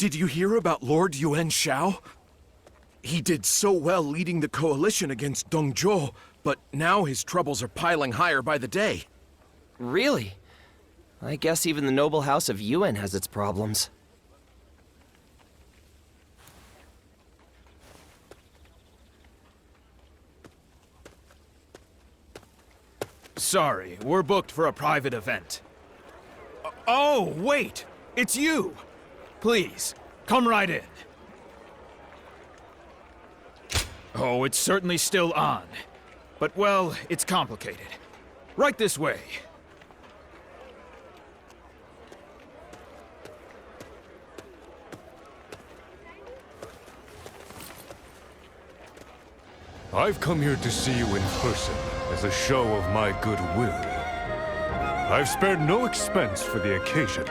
Did you hear about Lord Yuan Shao? He did so well leading the coalition against Dongzhou, but now his troubles are piling higher by the day. Really? I guess even the noble house of Yuan has its problems. Sorry, we're booked for a private event. Oh, wait! It's you! Please, come right in. Oh, it's certainly still on. But, well, it's complicated. Right this way. I've come here to see you in person as a show of my goodwill. I've spared no expense for the occasion.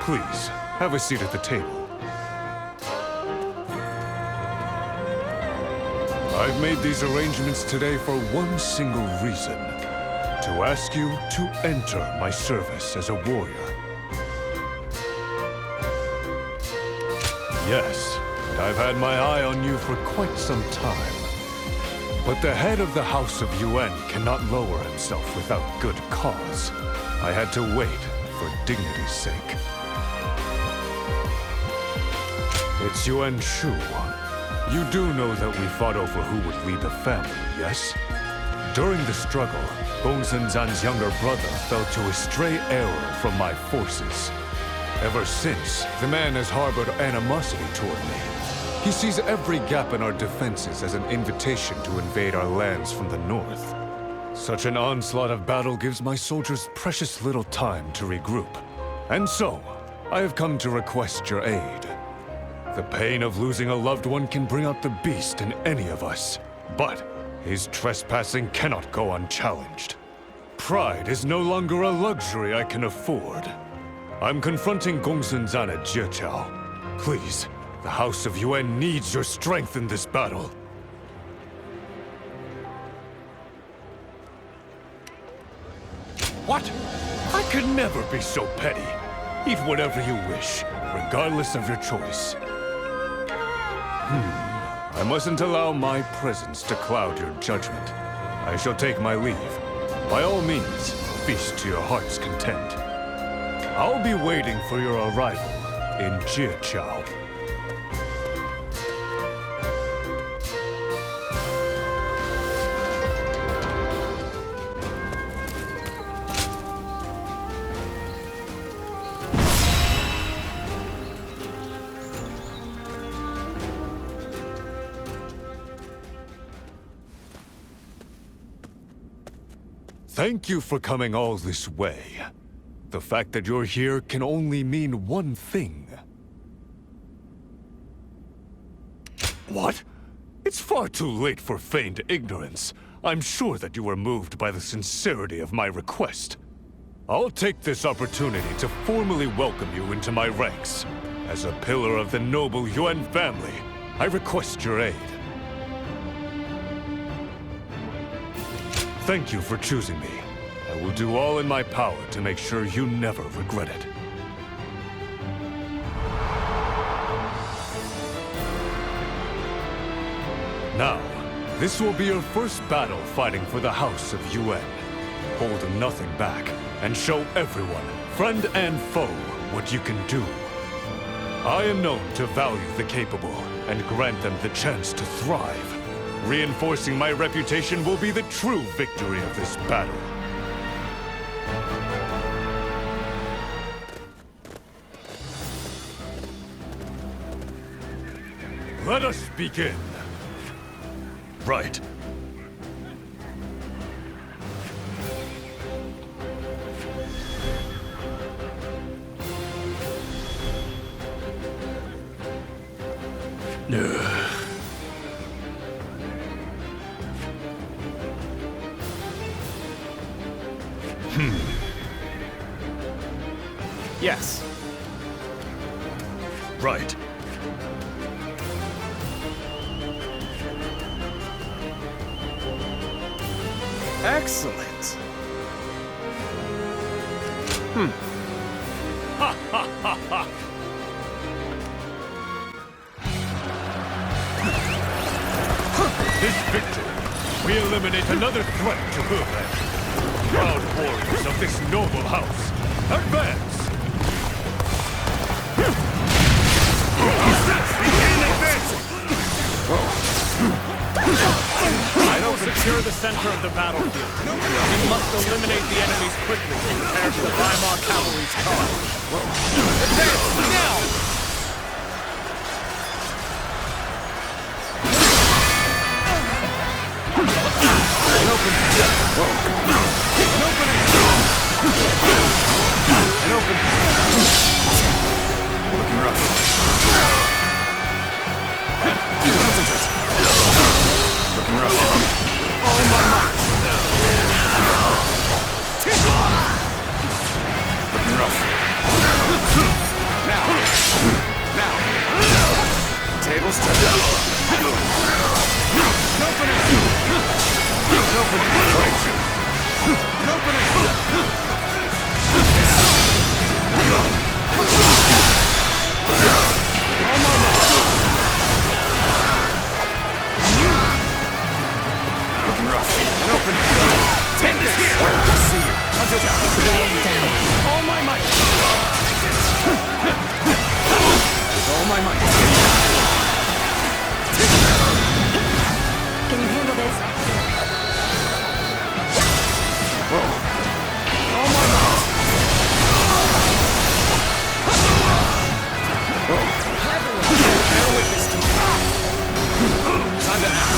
Please, have a seat at the table. I've made these arrangements today for one single reason. To ask you to enter my service as a warrior. Yes, and I've had my eye on you for quite some time. But the head of the House of Yuan cannot lower himself without good cause. I had to wait for dignity's sake. It's Yuan Shu. You do know that we fought over who would lead the family, yes? During the struggle, Gongsun Zan's younger brother fell to a stray arrow from my forces. Ever since, the man has harbored animosity toward me. He sees every gap in our defenses as an invitation to invade our lands from the north. Such an onslaught of battle gives my soldiers precious little time to regroup. And so, I have come to request your aid. The pain of losing a loved one can bring out the beast in any of us. But his trespassing cannot go unchallenged. Pride is no longer a luxury I can afford. I'm confronting Gongsun Zan at Jieqiao. Please, the House of Yuan needs your strength in this battle. What? I could never be so petty. Eat whatever you wish, regardless of your choice. I mustn't allow my presence to cloud your judgment. I shall take my leave. By all means, feast to your heart's content. I'll be waiting for your arrival in Jieqiao. Thank you for coming all this way. The fact that you're here can only mean one thing. What? It's far too late for feigned ignorance. I'm sure that you were moved by the sincerity of my request. I'll take this opportunity to formally welcome you into my ranks. As a pillar of the noble Yuan family, I request your aid. Thank you for choosing me. I will do all in my power to make sure you never regret it. Now, this will be your first battle fighting for the House of Yuan. Hold nothing back, and show everyone, friend and foe, what you can do. I am known to value the capable, and grant them the chance to thrive. Reinforcing my reputation will be the true victory of this battle. Let us begin. Right. Yes. Right. Excellent. this victory, we eliminate another threat to Herbert. Proud warriors of this noble house, advance! Begin advancing! I will secure the center of the battlefield. We must eliminate the enemies quickly to prepare for the Weimar cavalry's charge. Advance now! Tables turned up. All my might! With all my might. Can you handle this? All my might. Bear witness to me. Time to act.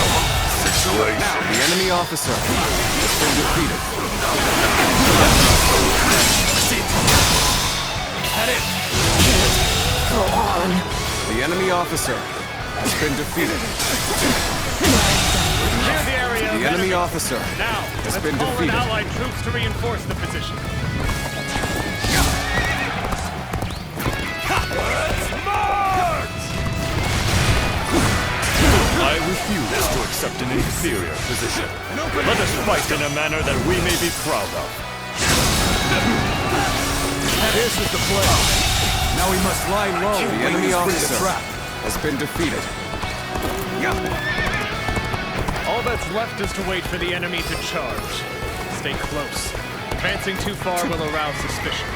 Now, the enemy officer has been defeated. Head in. Go on. The enemy officer has been defeated. Clear the area of The enemy officer Now, has let's been call in defeated. allied troops to reinforce the position. I refuse to accept an inferior position. Let us fight in a manner that we may be proud of. This is the play. Now we must lie low. The enemy officer has been defeated. All that's left is to wait for the enemy to charge. Stay close. Advancing too far will arouse suspicion.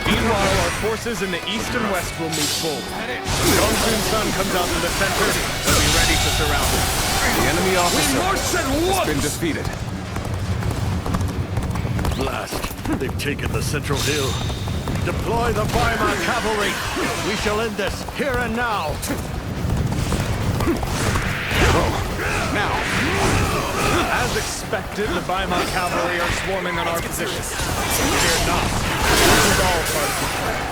Meanwhile, our forces in the east and west will move forward. When Gongsun's son comes out to the center, they'll be ready to surround him. The enemy officer has been defeated. Blast! They've taken the central hill. Deploy the Weimar cavalry! We shall end this here and now! Now, As expected, the Weimar cavalry are swarming on our position. Fear not. This is all part of the plan.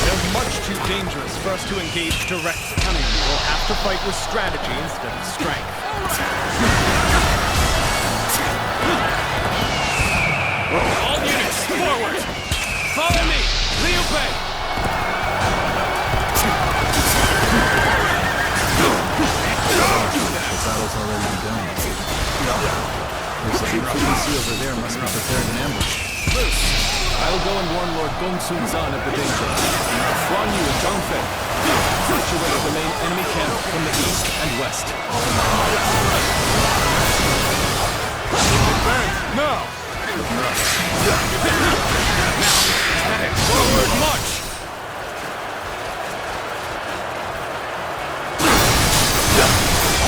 They're much too dangerous for us to engage directly. We'll have to fight with strategy instead of strength. All units, forward! Follow me! Liu Bei! The battle's already begun. There's a troop frequency over there, must be prepared in ambush. I will go and warn Lord Gongsun Zan of the danger. Guan Yu and Zhang Fei, situate the main enemy camp from the east and west. Advance, now! Forward march!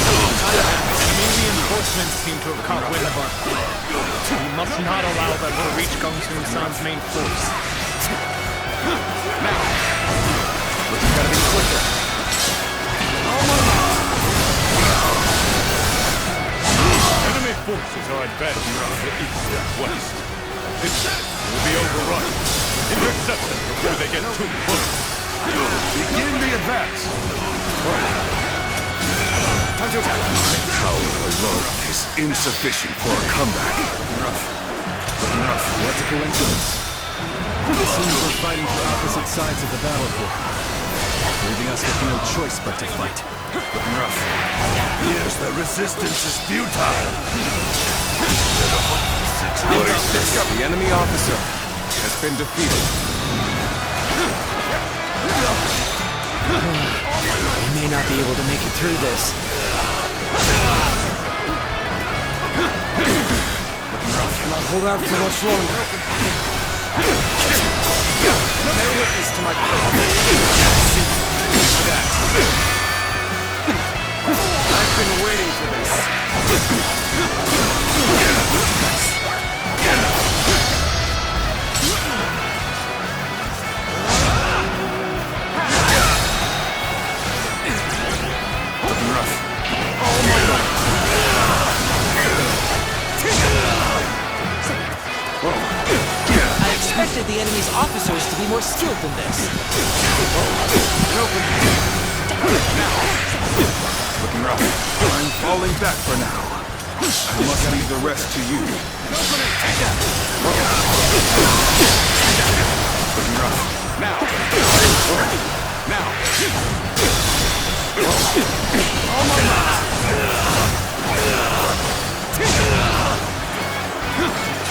Enemy reinforcements seem to have caught wind of our plan. We must not allow them to reach Gongsun San's main force. now. We gotta be quicker. Enemy forces are advancing from the east and west. This will be overrun. Intercept them before they get too close. Begin the advance. Time to attack. Power alone is insufficient for a comeback. What a coincidence. It seems we're fighting for opposite sides of the battlefield, leaving us with no choice but to fight. Rough. Yes, the resistance is futile. The enemy officer has been defeated. We may not be able to make it through this. Cannot hold out for much longer. Bear witness to my I've been waiting for this. I expected the enemy's officers to be more skilled than this. Looking rough. I'm falling back for now. I must leave the rest to you. Looking rough. Now.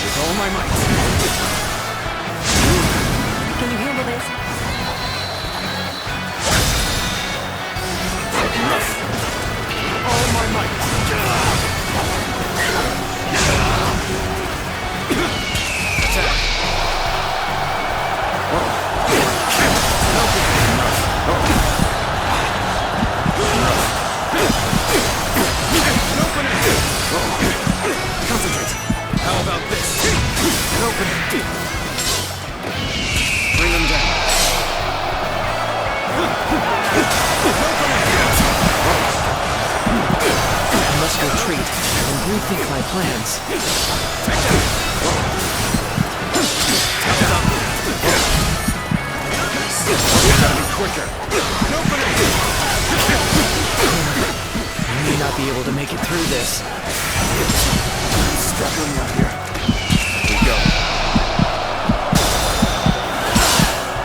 With all my might. Can you handle this? All my might. Concentrate. How about this? Open it. Bring them down. I must retreat and rethink my plans. Gotta be quicker. We may not be able to make it through this. Struggling out here. Here we go.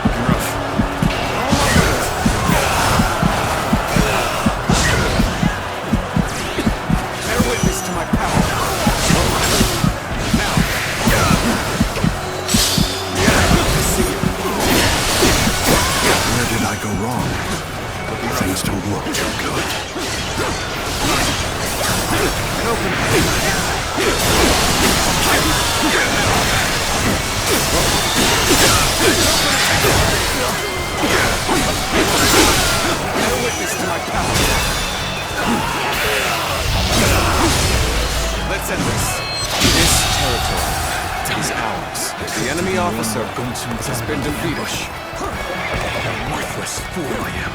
Looking rough. Bear witness to my power. Now. I see you. Where did I go wrong? Things don't look too good. Bear witness to my power. Let's end this. This territory is ours. The enemy officer has been defeated. Worthless fool I am.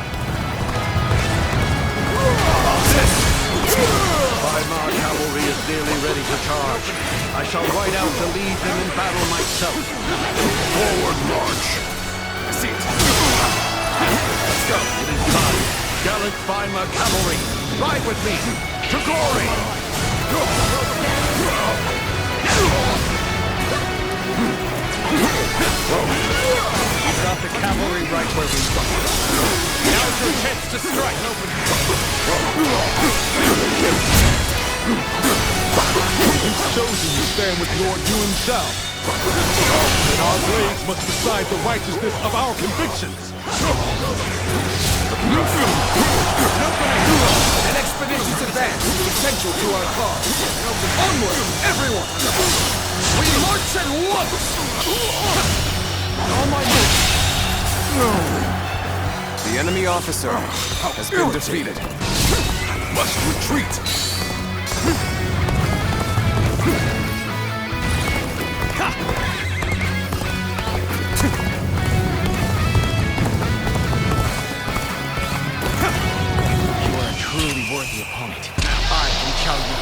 Weimar cavalry is nearly ready to charge. I shall ride out to lead them in battle myself. Forward march. I see it. Let's go. It is time. Gallant Weimar cavalry, ride with me to glory. We've got the cavalry right where we want. Now's your chance to strike. We've chosen to stand with Lord Yuan Shao. And our blades must decide the righteousness of our convictions. An expeditious advance is essential to our cause. Onward, everyone! We march at once! All my might. The enemy officer has been defeated. Must retreat. You are a truly worthy opponent. I am Chao Yu.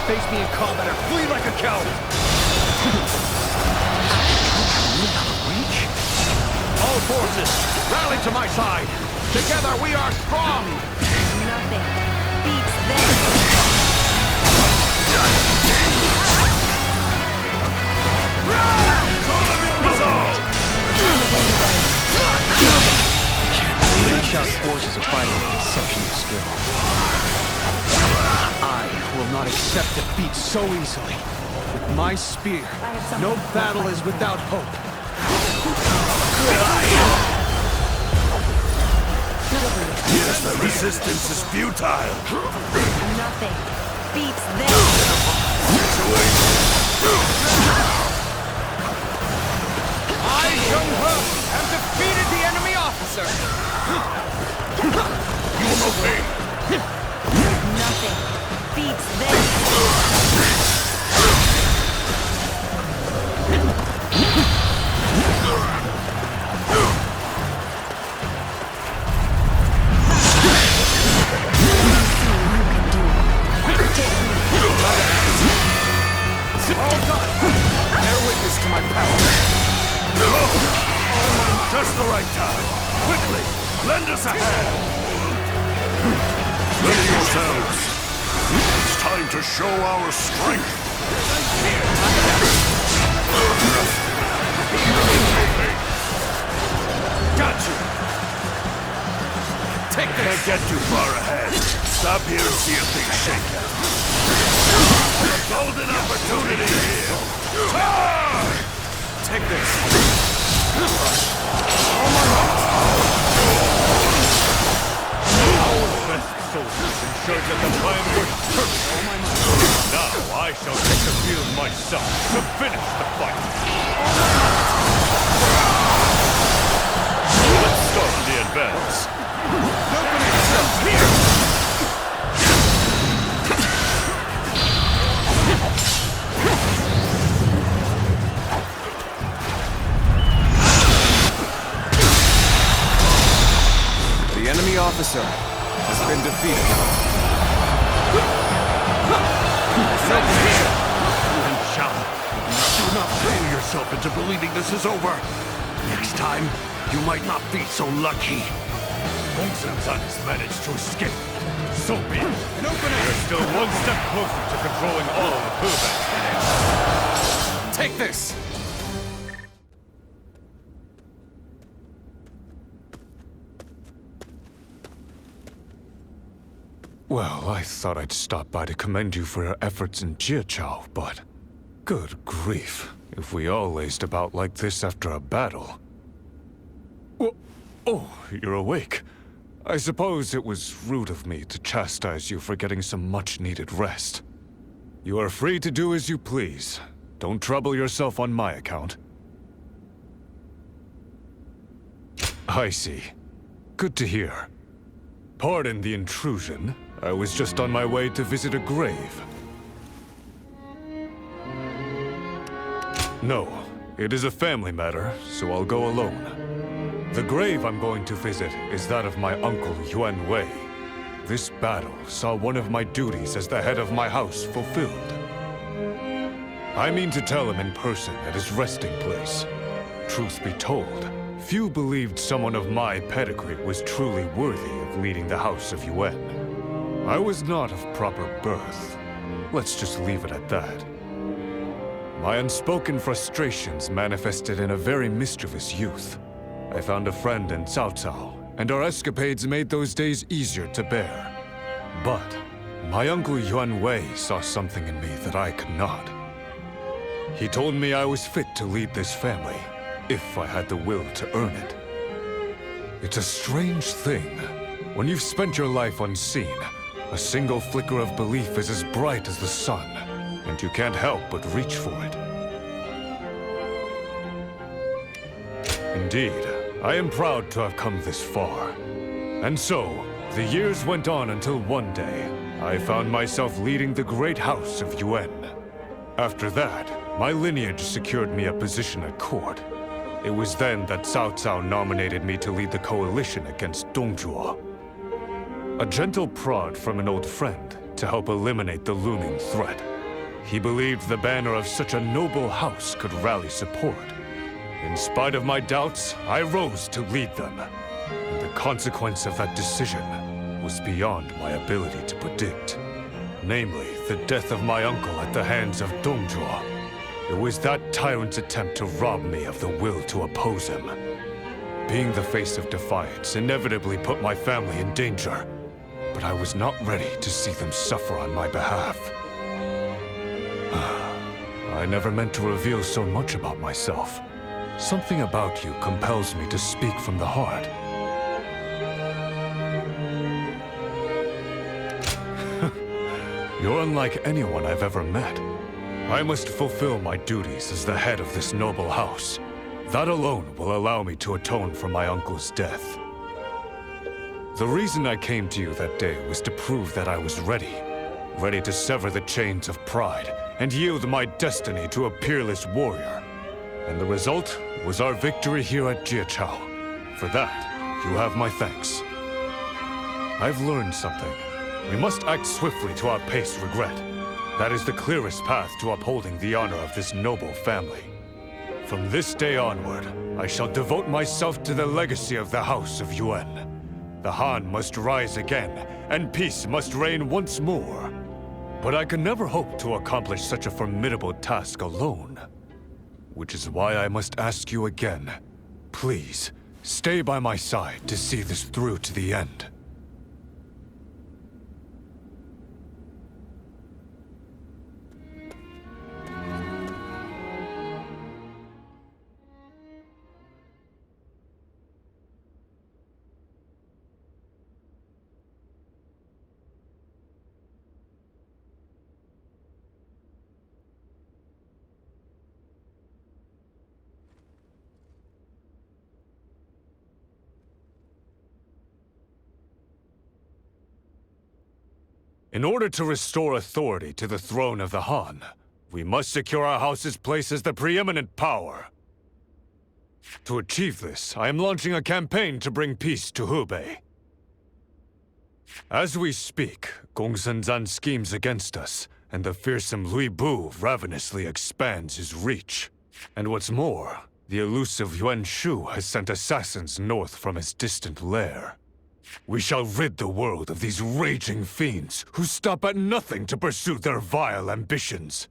Face me in combat or flee like a coward. All forces, rally to my side. Together we are strong. Nothing beats this. Shao's forces are finally deception of skill. I will not accept defeat so easily. With my spear, no battle is without hope. Yes, the resistance is futile. Nothing beats this. I, Jung-Ho, have defeated the enemy officer! You will obey. Nothing beats this. All done. Bear witness to my power. Just the right time. Quickly, lend us a hand. Ready yourselves. It's time to show our strength. Got you. Take this. Can't get too far ahead. Stop here and see if things shake out. A golden opportunity here. Take this. Our best soldiers ensured that the plan was perfect. Now I shall take the field myself to finish the fight. Let's start the advance. The enemy officer has been defeated. Yuan Shao, do not fool yourself into believing this is over. Next time, you might not be so lucky. Gongsun has managed to escape. So be it. We're still one step closer to controlling all of Hubei. Take this! Well, I thought I'd stop by to commend you for your efforts in Jiachao, but... Good grief. If we all laced about like this after a battle... Oh, you're awake. I suppose it was rude of me to chastise you for getting some much-needed rest. You are free to do as you please. Don't trouble yourself on my account. I see. Good to hear. Pardon the intrusion. I was just on my way to visit a grave. No, it is a family matter, so I'll go alone. The grave I'm going to visit is that of my uncle Yuan Wei. This battle saw one of my duties as the head of my house fulfilled. I mean to tell him in person at his resting place. Truth be told, few believed someone of my pedigree was truly worthy of leading the House of Yuan. I was not of proper birth. Let's just leave it at that. My unspoken frustrations manifested in a very mischievous youth. I found a friend in Cao Cao, and our escapades made those days easier to bear. But my uncle Yuan Wei saw something in me that I could not. He told me I was fit to lead this family, if I had the will to earn it. It's a strange thing. When you've spent your life unseen, a single flicker of belief is as bright as the sun, and you can't help but reach for it. Indeed, I am proud to have come this far. And so, the years went on until one day, I found myself leading the great house of Yuan. After that, my lineage secured me a position at court. It was then that Cao Cao nominated me to lead the coalition against Dongzhuo. A gentle prod from an old friend to help eliminate the looming threat. He believed the banner of such a noble house could rally support. In spite of my doubts, I rose to lead them. And the consequence of that decision was beyond my ability to predict. Namely, the death of my uncle at the hands of Dongzhuo. It was that tyrant's attempt to rob me of the will to oppose him. Being the face of defiance inevitably put my family in danger, but I was not ready to see them suffer on my behalf. I never meant to reveal so much about myself. Something about you compels me to speak from the heart. You're unlike anyone I've ever met. I must fulfill my duties as the head of this noble house. That alone will allow me to atone for my uncle's death. The reason I came to you that day was to prove that I was ready to sever the chains of pride and yield my destiny to a peerless warrior. And the result was our victory here at Jiachao. For that, you have my thanks. I've learned something. We must act swiftly to outpace regret. That is the clearest path to upholding the honor of this noble family. From this day onward, I shall devote myself to the legacy of the House of Yuan. The Han must rise again, and peace must reign once more. But I can never hope to accomplish such a formidable task alone. Which is why I must ask you again. Please, stay by my side to see this through to the end. In order to restore authority to the throne of the Han, we must secure our house's place as the preeminent power. To achieve this, I am launching a campaign to bring peace to Hubei. As we speak, Gongsun Zan schemes against us, and the fearsome Lui Bu ravenously expands his reach. And what's more, the elusive Yuan Shu has sent assassins north from his distant lair. We shall rid the world of these raging fiends who stop at nothing to pursue their vile ambitions.